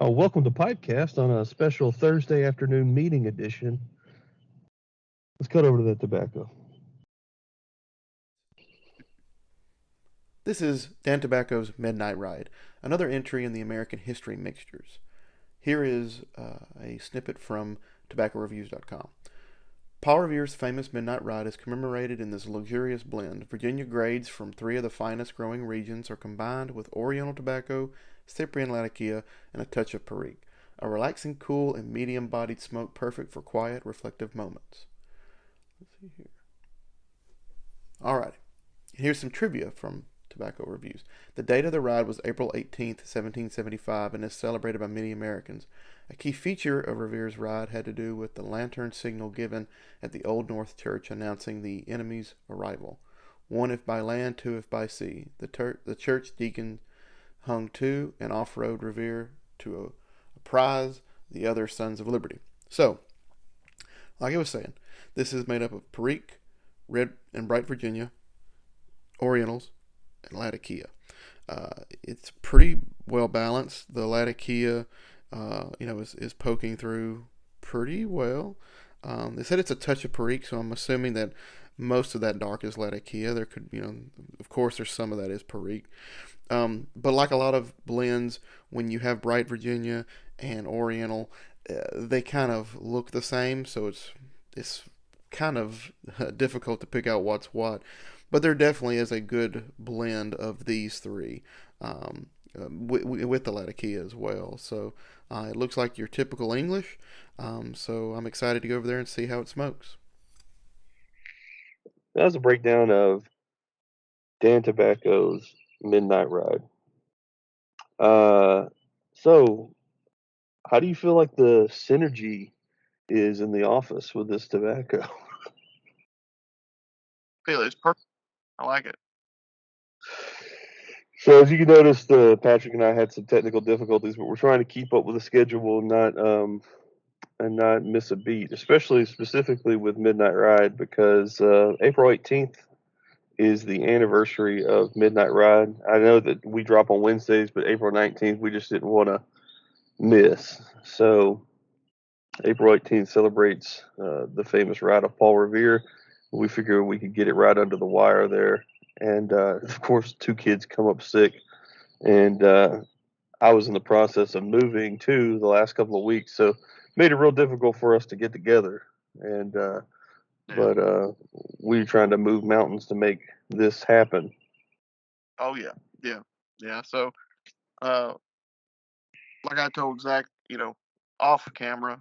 Welcome to PipeCast on a special Thursday afternoon meeting edition. Let's cut over to the tobacco. This is Dan Tobacco's Midnight Ride, another entry in the American History Mixtures. Here is a snippet from TobaccoReviews.com. Paul Revere's famous Midnight Ride is commemorated in this luxurious blend. Virginia grades from three of the finest growing regions are combined with Oriental tobacco, Cyprian Latakia, and a touch of Perique. A relaxing, cool, and medium-bodied smoke perfect for quiet, reflective moments. Let's see here. Alrighty. Here's some trivia from Tobacco Reviews. The date of the ride was April 18th, 1775, and is celebrated by many Americans. A key feature of Revere's ride had to do with the lantern signal given at the Old North Church announcing the enemy's arrival. One if by land, two if by sea. The church deacon hung to and off-road Revere to a prize, the other Sons of Liberty. So, like I was saying, this is made up of Perique, Red and Bright Virginia, Orientals, and Latakia. It's pretty well balanced. The Latakia, is poking through pretty well. They said it's a touch of Perique, so I'm assuming that most of that dark is Latakia. There could, of course, there's some of that is Perique. But like a lot of blends, when you have Bright Virginia and Oriental, they kind of look the same, so it's kind of difficult to pick out what's what. But there definitely is a good blend of these three with the Latakia as well. So it looks like your typical English. So I'm excited to go over there and see how it smokes. That was a breakdown of Dan Tobacco's Midnight Ride. So, how do you feel like the synergy is in the office with this tobacco? Feel it's perfect. I like it. So, as you can notice, Patrick and I had some technical difficulties, but we're trying to keep up with the schedule and not miss a beat, especially specifically with Midnight Ride, because April 18th is the anniversary of Midnight Ride. I know that we drop on Wednesdays, but April 19th we just didn't want to miss. So April 18th celebrates the famous ride of Paul Revere. We figured we could get it right under the wire there. And of course, two kids come up sick. And I was in the process of moving too the last couple of weeks. So made it real difficult for us to get together. And but we were trying to move mountains to make this happen. Oh yeah. So, like I told Zach, off camera,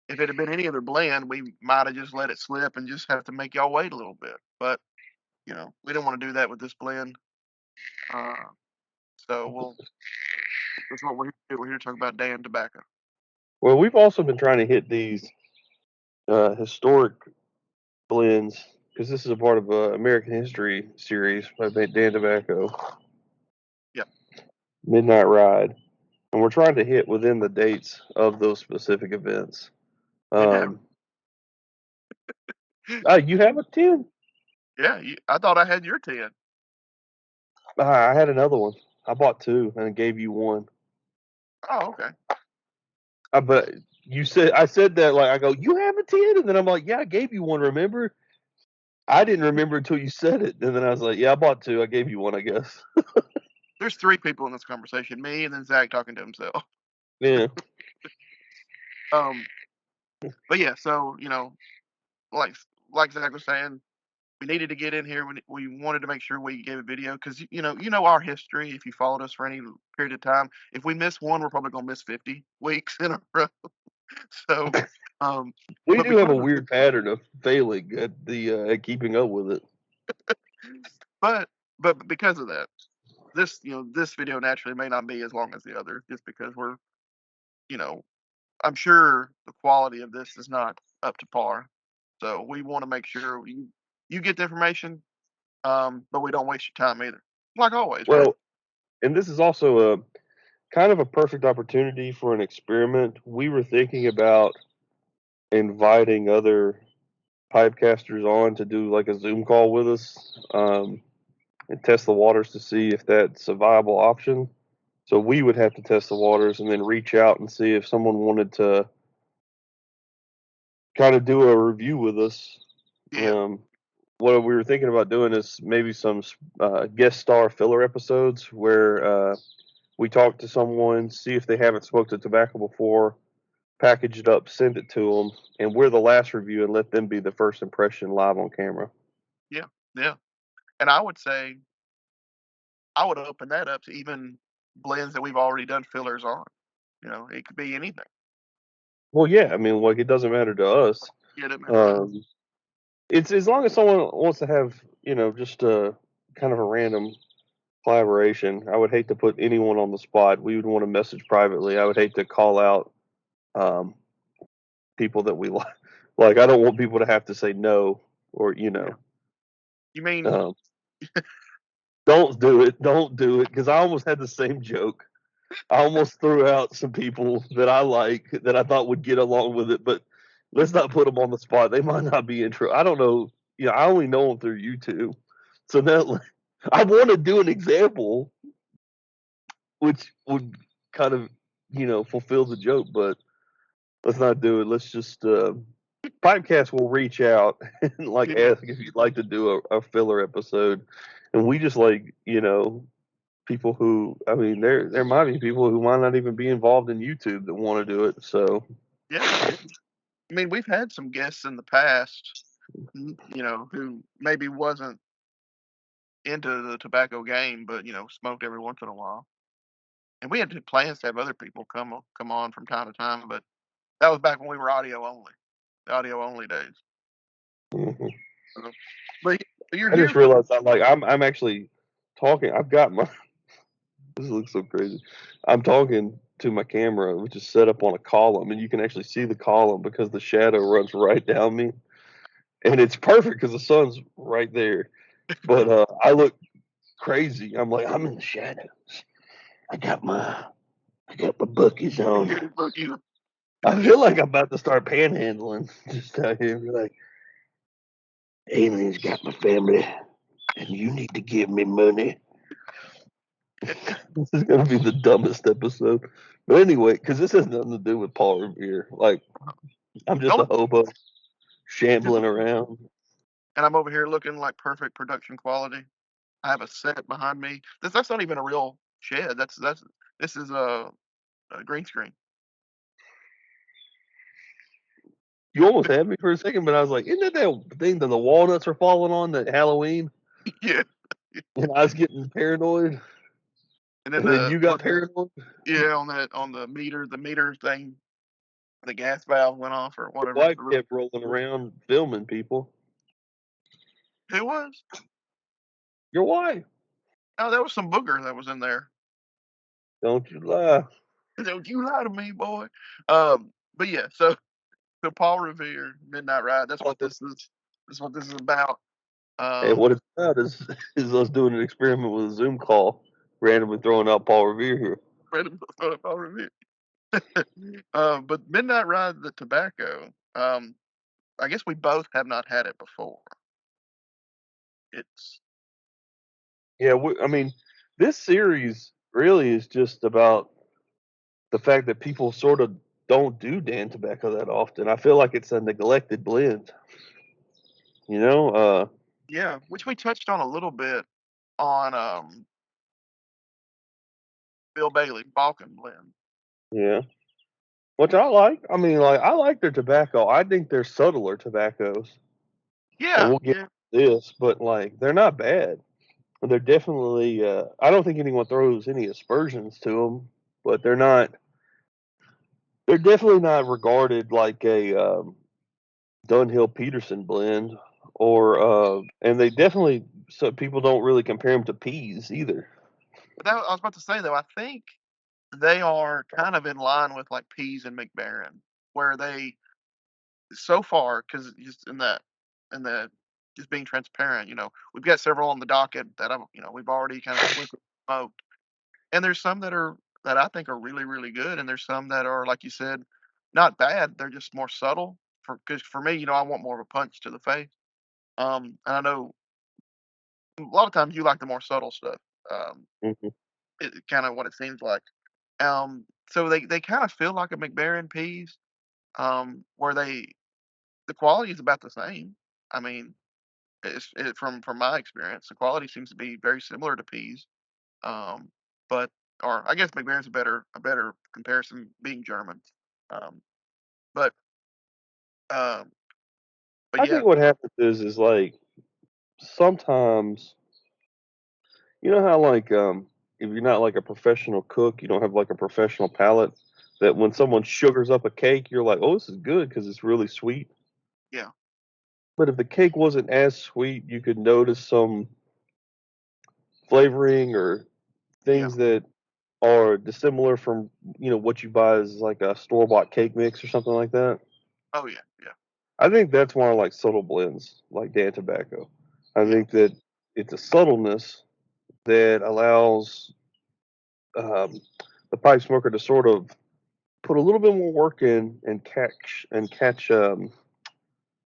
if it had been any other blend, we might have just let it slip and just have to make y'all wait a little bit. But we didn't want to do that with this blend. So that's what we're here to do. We're here to talk about Dan tobacco. Well, we've also been trying to hit these historic blends because this is a part of a American History series by Dan Tobacco. Yep. Midnight Ride, and we're trying to hit within the dates of those specific events. You have a 10? Yeah, I thought I had your 10. I had another one. I bought two and gave you one. Oh, okay. But I said that like I go, you have a 10, and then I'm like, yeah, I gave you one. Remember? I didn't remember until you said it, and then I was like, yeah, I bought two. I gave you one, I guess. There's three people in this conversation: me, and then Zach talking to himself. Yeah. But yeah, so like Zach was saying, we needed to get in here. We wanted to make sure we gave a video because you know our history. If you followed us for any period of time, if we miss one, we're probably gonna miss 50 weeks in a row. So we do have a weird pattern of failing at keeping up with it. But because of that, this video naturally may not be as long as the other, just because we're I'm sure the quality of this is not up to par. So we want to make sure you get the information, but we don't waste your time either. Like always, well, right? And this is also a kind of a perfect opportunity for an experiment. We were thinking about inviting other pipecasters on to do like a Zoom call with us and test the waters to see if that's a viable option. So we would have to test the waters and then reach out and see if someone wanted to kind of do a review with us. Yeah. What we were thinking about doing is maybe some guest star filler episodes where we talk to someone, see if they haven't smoked a tobacco before, package it up, send it to them, and we're the last review and let them be the first impression live on camera. Yeah. Yeah. And I would say I would open that up to even blends that we've already done fillers on. It could be anything. Well, yeah, I mean, like it doesn't matter to us. Get it, man. It's as long as someone wants to have, just a kind of a random collaboration. I would hate to put anyone on the spot. We would want to message privately. I would hate to call out um, people that we like. Like I don't want people to have to say no or Yeah. You mean um, don't do it, don't do it, because I almost had the same joke. I almost threw out some people that I like that I thought would get along with it, but let's not put them on the spot. They might not be intro. I don't know. I only know them through YouTube. So now I want to do an example, which would kind of, fulfill the joke, but let's not do it. Let's just PipeCast will reach out and like yeah. ask if you'd like to do a filler episode, and we just like people who, I mean, there might be people who might not even be involved in YouTube that want to do it. So Yeah. Yeah. I mean, we've had some guests in the past, who maybe wasn't into the tobacco game, but smoked every once in a while. And we had plans to have other people come on from time to time, but that was back when we were the audio only days. mhm. So, but you're I here just for realized I'm actually talking. I've got my this looks so crazy. I'm talking to my camera, which is set up on a column, and you can actually see the column because the shadow runs right down me, and it's perfect because the sun's right there. But I look crazy. I'm like I'm in the shadows. I got my buckies on. you. I feel like I'm about to start panhandling just out here. Be like, aliens got my family, and you need to give me money. This is gonna be the dumbest episode. But anyway, because this has nothing to do with Paul Revere. Like, I'm just a Don't hobo just shambling around. and I'm over here looking like perfect production quality. I have a set behind me. That's not even a real shed. This is a green screen. You almost had me for a second, but I was like, isn't that thing that the walnuts are falling on at Halloween? Yeah. And I was getting paranoid, And then and then you got paranoid. on the meter thing, the gas valve went off or Your whatever. wife kept rolling around filming people. Who was? Your wife, Oh, that was some booger that was in there. don't you lie. Don't you lie to me, boy. But yeah, so Paul Revere, Midnight Ride. That's what this is. That's what this is about. And Um, what it's about is us doing an experiment with a Zoom call, randomly throwing out Paul Revere here. Paul Revere. But Midnight Ride, the tobacco. I guess we both have not had it before. It's Yeah, I mean, this series really is just about the fact that people sort of don't do Dan tobacco that often. I feel like it's a neglected blend. You know, yeah, which we touched on a little bit on Bill Bailey Balkan Blend. yeah, which I like. I mean, like I like their tobacco. I think they're subtler tobaccos, and Yeah, we'll get yeah, to this, but like they're not bad. They're definitely. I don't think anyone throws any aspersions to them, but they're not. They're definitely not regarded like a Dunhill Peterson blend, or and they definitely so people don't really compare them to peas either. but I was about to say though, I think they are kind of in line with like Peas and McBaron, where they so far because just in the just being transparent, we've got several on the docket that we've already kind of quickly smoked, and there's some that I think are really really good, and there's some that are like you said, not bad. They're just more subtle. Because for me, I want more of a punch to the face. And I know a lot of times you like the more subtle stuff. Um, Mhm. kind of what it seems like. So they kind of feel like a McBaron peas, where the quality is about the same. I mean, from my experience, the quality seems to be very similar to peas. Um, but or I guess McBaron's a better comparison, being German. Um, but um, but I yeah, think what happens is like sometimes you know how like if you're not like a professional cook, you don't have like a professional palate. That when someone sugars up a cake, you're like, oh, this is good because it's really sweet. yeah, But if the cake wasn't as sweet, you could notice some flavoring or yeah. things that are dissimilar from what you buy as like a store bought cake mix or something like that. Oh yeah, yeah, I think that's why I like subtle blends like Dan Tobacco. I yeah, think that it's a subtleness that allows um, the pipe smoker to sort of put a little bit more work in and catch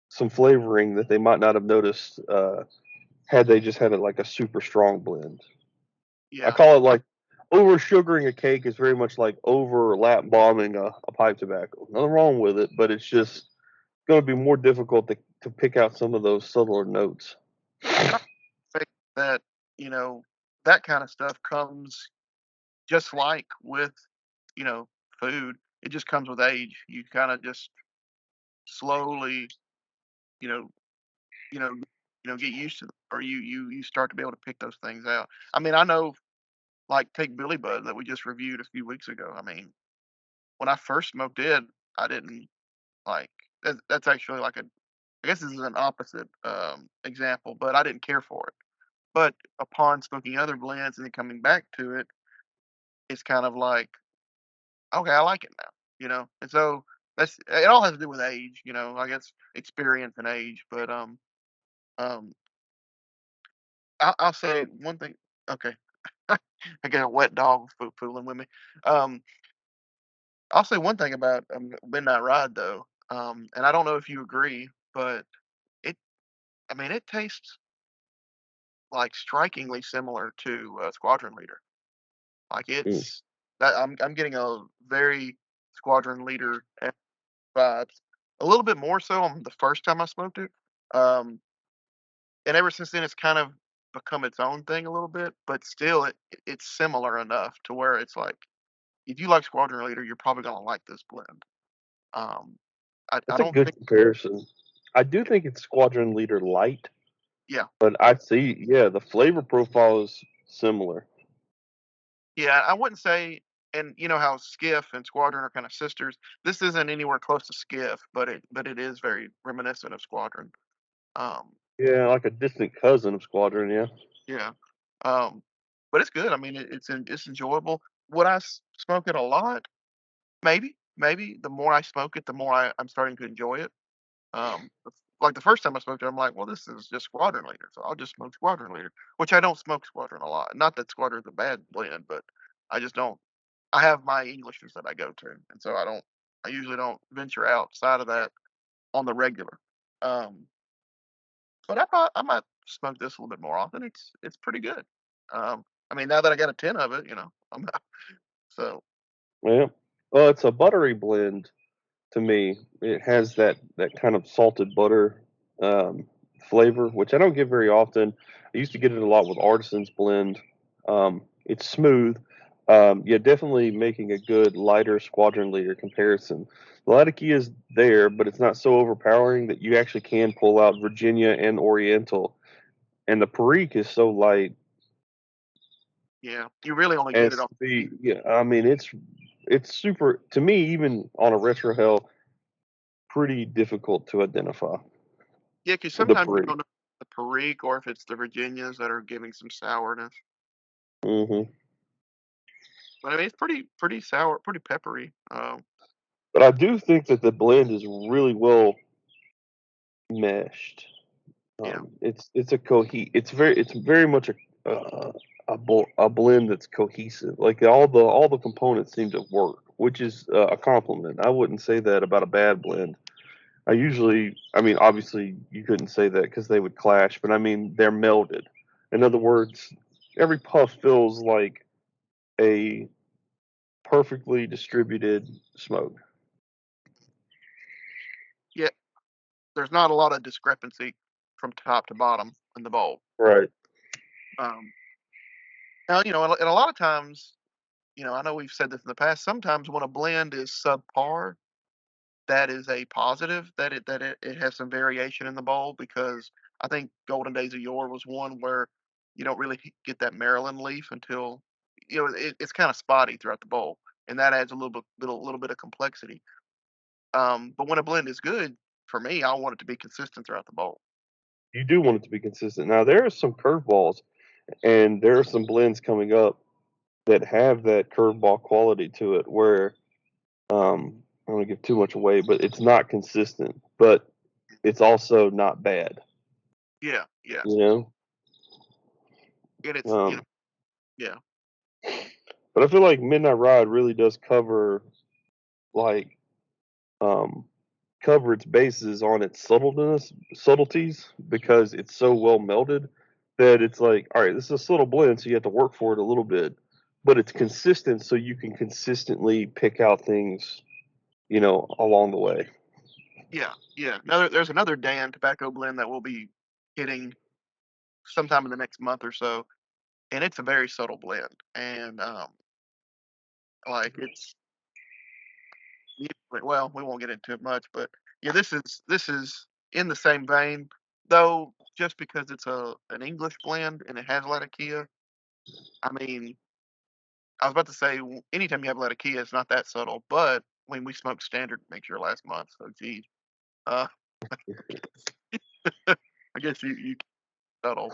some flavoring that they might not have noticed had they just had it like a super strong blend. I yeah. call it like over sugaring a cake is very much like over lap bombing a pipe tobacco. Nothing wrong with it, but it's just going to be more difficult to pick out some of those subtler notes. I think that you know that kind of stuff comes just like with you know food. It just comes with age. You kind of just slowly, you know, you know, get used to them, or you start to be able to pick those things out. I mean, I know, like take Billy Bud that we just reviewed a few weeks ago. I mean, when I first smoked it, I didn't like. That's actually like a. I guess this is an opposite example, but I didn't care for it. But upon smoking other blends and then coming back to it, it's kind of like, okay, I like it now, And so that's it. All has to do with age, I guess experience and age. But um, I'll say one thing. Okay, I got a wet dog fooling with me. Um, I'll say one thing about Midnight Ride though, and I don't know if you agree, but it, I mean, it tastes like strikingly similar to Squadron Leader. Like Mm. it's that I'm getting a very Squadron Leader vibes. A little bit more so on the first time I smoked it. Um, and ever since then, it's kind of become its own thing a little bit, but still, it's similar enough to where it's like, if you like Squadron Leader, you're probably gonna like this blend. Um, I That's a don't good think, comparison. I do think it's Squadron Leader Light, yeah, but I see, yeah, the flavor profile is similar. yeah, I wouldn't say. And you know how Skiff and Squadron are kind of sisters. This isn't anywhere close to Skiff, but it is very reminiscent of Squadron. Um, Yeah, like a distant cousin of Squadron, yeah. yeah. Um, but it's good. I mean, it's enjoyable. Would I smoke it a lot? Maybe. The more I smoke it, the more I'm starting to enjoy it. Like the first time I smoked it, I'm like, well, this is just Squadron Leader, so I'll just smoke Squadron Leader, which I don't smoke Squadron a lot. Not that Squadron's a bad blend, but I just don't. I have my Englishes that I go to, and so I don't. I usually don't venture outside of that on the regular. Um, but I might smoke this a little bit more often. It's pretty good. I mean, now that I got a tin of it, I'm so Yeah. Well, it's a buttery blend to me. It has that kind of salted butter um, flavor, which I don't get very often. I used to get it a lot with Artisan's blend. It's smooth. Yeah, definitely making a good lighter Squadron Leader comparison. The Latakia is there, but it's not so overpowering that you actually can pull out Virginia and Oriental. And the Perique is so light yeah. You really only get it as on. to be. Yeah, I mean it's super to me even on a retro hell pretty difficult to identify Yeah, because with the sometimes you Perique. don't know if it's the Perique or if it's the Virginias that are giving some sourness. Hmm. But I mean, it's pretty sour, pretty peppery. But I do think that the blend is really well meshed. Yeah, It's very much a blend that's cohesive. Like all the components seem to work, which is a compliment. I wouldn't say that about a bad blend. I mean, obviously you couldn't say that because they would clash, but I mean they're melded. In other words, every puff feels like a perfectly distributed smoke. Yeah, there's not a lot of discrepancy from top to bottom in the bowl. Right. Now, and a lot of times, I know we've said this in the past. Sometimes when a blend is subpar, that is a positive that it has some variation in the bowl, because I think Golden Days of Yore was one where you don't really get that Maryland leaf until it's kind of spotty throughout the bowl, and that adds a little bit of complexity. But when a blend is good, for me, I want it to be consistent throughout the bowl. You do want it to be consistent. Now there are some curveballs, and there are some blends coming up that have that curveball quality to it, where I don't want to give too much away, but it's not consistent, but it's also not bad. Yeah, yeah, You know. and it's Um, yeah, but I feel like Midnight Ride really does like um, cover its bases on its subtleties, because it's so well melded that it's like, all right, this is a subtle blend, so you have to work for it a little bit, but it's consistent, so you can consistently pick out things, along the way. yeah, yeah. There's another Dan tobacco blend that will be hitting sometime in the next month or so, and it's a very subtle blend, and like it's well, we won't get into it much, but yeah, this is in the same vein, though. Just because it's an English blend and it has Latakia, I mean, I was about to say anytime you have Latakia, it's not that subtle, but when we smoked standard mixture last month, so geez, uh, I guess you subtle,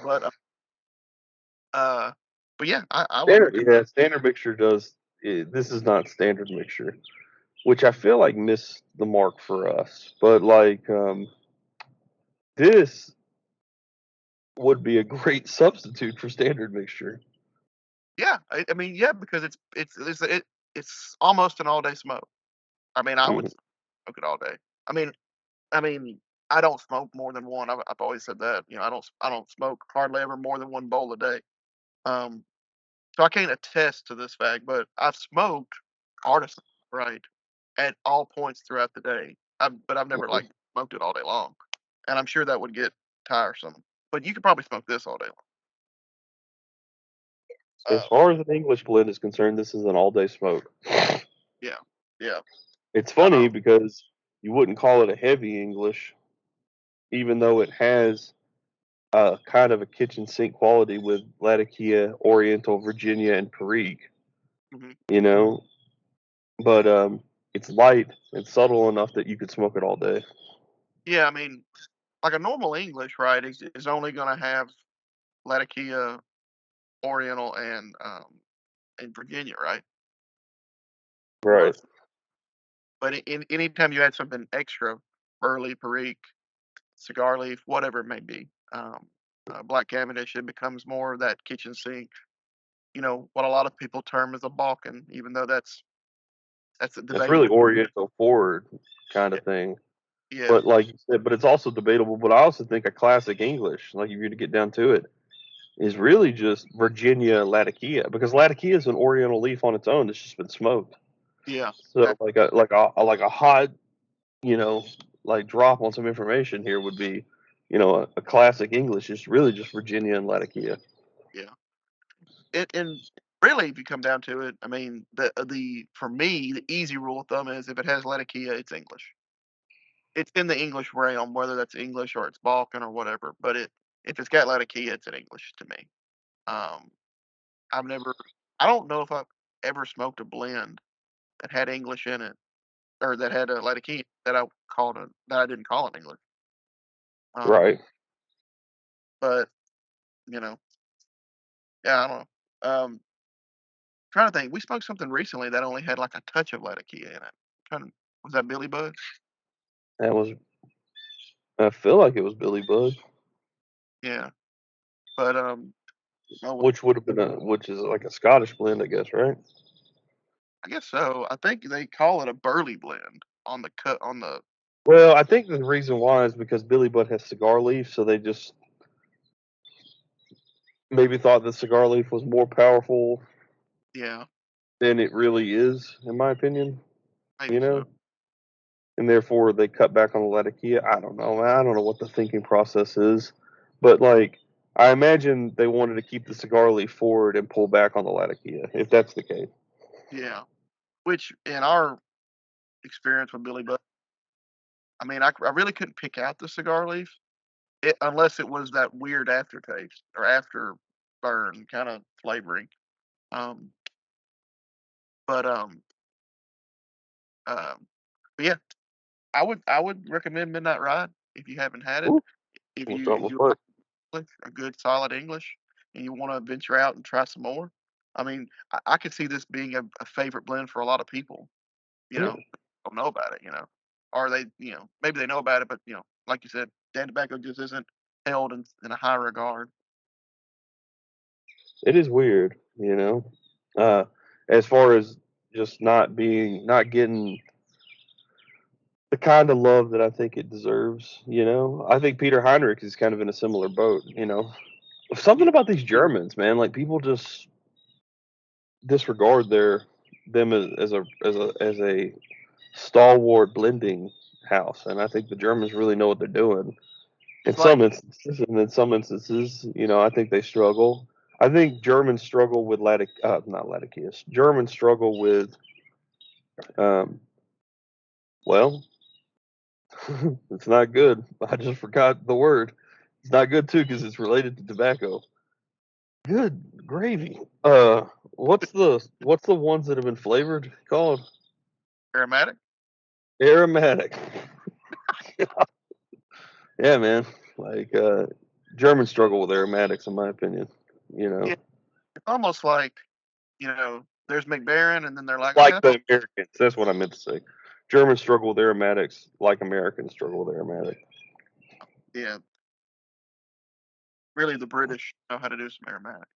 uh, but yeah, I wouldn't. Standard mixture does. This is not standard mixture, which I feel like missed the mark for us. But like this would be a great substitute for standard mixture. Yeah, I mean, yeah, because it's almost an all day smoke. I mean, I would Mhm. smoke it all day. I mean, I mean, I don't smoke more than one. I've always said that. I don't smoke hardly ever more than one bowl a day. Um, so I can't attest to this fact, but I've smoked artisan, right, at all points throughout the day. But I've never like smoked it all day long, and I'm sure that would get tiresome. But you could probably smoke this all day long. As far as an English blend is concerned, this is an all day smoke. Yeah, yeah. It's Um, funny because you wouldn't call it a heavy English, even though it has kind of a kitchen sink quality with Latakia, Oriental, Virginia, and Perique. mhm. You know, but it's light and subtle enough that you could smoke it all day. Yeah, I mean, like a normal English, right, is only gonna have Latakia, Oriental, and Virginia, right? Right. Most. But anytime you add something extra, Burly, Perique, cigar leaf, whatever it may be, black Cavendish, it becomes more of that kitchen sink. What a lot of people term as a Balkan, even though that's a It's really debatable. Oriental forward kind Yeah, of thing. yeah, But like you said, but it's also debatable. But I also think a classic English, like if you're to get down to it, is really just Virginia Latakia, because Latakia is an Oriental leaf on its own that's just been smoked. yeah. So like a hot, you know, like drop on some information here would be, a classic English is really just Virginia and Latakia. Yeah. And really, if you come down to it, I mean, the for me, the easy rule of thumb is if it has Latakia, it's English. It's in the English realm, whether that's English or it's Balkan or whatever. But if it's got Latakia, it's an English to me. Um, I've never, I don't know if I've ever smoked a blend that had English in it, or that had a Latakia that I didn't call it English. Um, Right. but you know, yeah, I don't know. Trying to think, we smoked something recently that only had like a touch of Latakia in it. Was that Billy Bud? That was I feel like it was Billy Bud, Yeah, but oh, well, which would have been which is like a Scottish blend, I guess, right? I guess so. I think they call it a Burly Blend on the cut on the. Well, I think the reason why is because Billy Bud has cigar leaf, so they just maybe thought the cigar leaf was more powerful Yeah, than it really is, in my opinion. You maybe so. know, and therefore they cut back on the Latakia. I don't know. I don't know what the thinking process is, but like I imagine they wanted to keep the cigar leaf forward and pull back on the Latakia, if that's the case. Yeah, which in our experience with Billy Budd, I mean, I really couldn't pick out the cigar leaf unless it was that weird aftertaste or after burn kind of flavoring. Um, but um, but yeah, I would recommend Midnight Ride if you haven't had it. Ooh, If we'll you start if with you what? like English, a good solid English, and you want to venture out and try some more. I mean, I could see this being a favorite blend for a lot of people. You Yeah, know, don't know about it. Or they, maybe they know about it, but like you said, Dan Tobacco just isn't held in a high regard. it is weird, you know. Uh, as far as just not getting the kind of love that I think it deserves, you know. I think Peter Heinrich is kind of in a similar boat, you know. Yeah, Something about these Germans, man, like people just disregard them as a stalwart blending house, and I think the Germans really know what they're doing. In it's some like instances, and in some instances, you know, I think they struggle. I think Germans struggle with not Latakias. Germans struggle with, um, well, it's not good. I just forgot the word. It's not good too because it's related to tobacco. Good gravy. What's the ones that have been flavored called? aromatic. Aromatic. Yeah, man. Like Germans struggle with aromatics, in my opinion. You know, Yeah, it's almost like there's McBaron, and then they're like, like okay, the Americans. That's what I meant to say. Germans struggle with aromatics, like Americans struggle with aromatics. yeah, really the British know how to do some aromatic.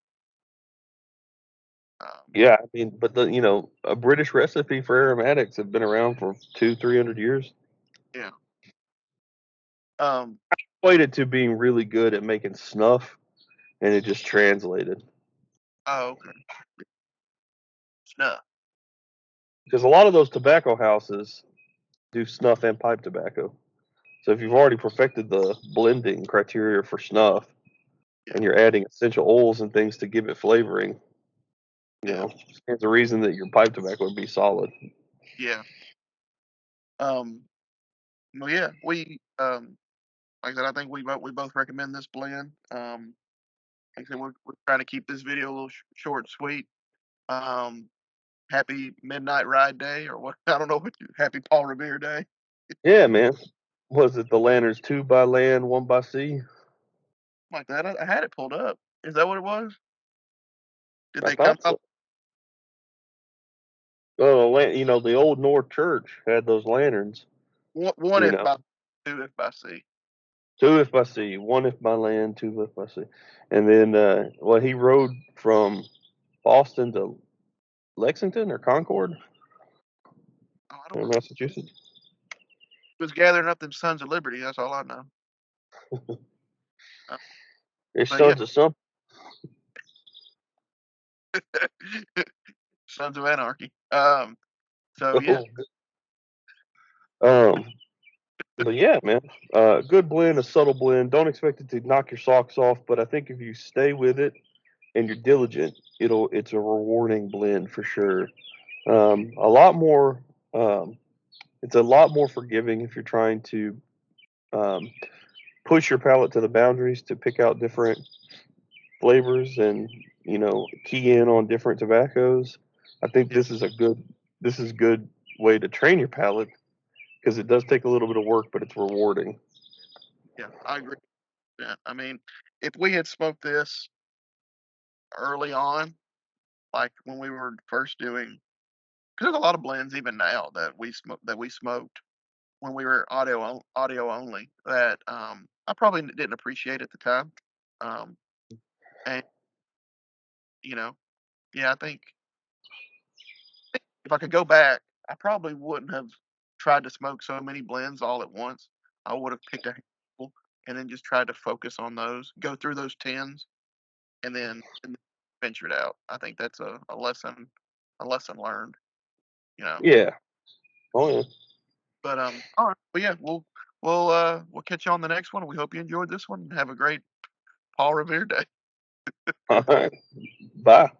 Um, Yeah, I mean, but a British recipe for aromatics have been around for 200-300 years. yeah. Um, Equated to being really good at making snuff, and it just translated. oh, okay. Snuff. Because a lot of those tobacco houses do snuff and pipe tobacco. So if you've already perfected the blending criteria for snuff, Yeah, and you're adding essential oils and things to give it flavoring, yeah, there's a reason that your pipe tobacco would be solid. yeah. Um, well, yeah, like I said, I think we both recommend this blend. Like I said, we're trying to keep this video a little short, and sweet. Um, happy Midnight Ride Day, or what? I don't know what Happy Paul Revere Day, Yeah, man. Was it the lanterns two by land, one by sea? like that. I had it pulled up. Is that what it was? Did I they come thought out so. Well, the old North Church had those lanterns. one You if know, by two if by sea? two if by sea, one if by land, two if by sea. And then, he rode from Boston to Lexington or Concord Oh, I don't in know. Massachusetts. He was gathering up them Sons of Liberty. That's all I know. Uh, It's but yeah, sons of something. Sons of Anarchy. So yeah, um, but yeah, man, good blend, a subtle blend. Don't expect it to knock your socks off, but I think if you stay with it and you're diligent, it's a rewarding blend for sure. A lot more. Um, it's a lot more forgiving if you're trying to um, push your palate to the boundaries to pick out different flavors and key in on different tobaccos. I think yeah, this is good way to train your palate because it does take a little bit of work, but it's rewarding. yeah. I agree with that. I mean, if we had smoked this early on, like when we were first doing, because there's a lot of blends even now that we smoked when we were audio only that I probably didn't appreciate at the time. Um, and you know, yeah, I think if I could go back, I probably wouldn't have tried to smoke so many blends all at once. I would have picked a handful and then just tried to focus on those, go through those tens, and then ventured out. I think that's a lesson learned. You know. Yeah. Oh yeah. But all right. But yeah, we'll catch you on the next one. We hope you enjoyed this one. Have a great Paul Revere day. All right. Bye.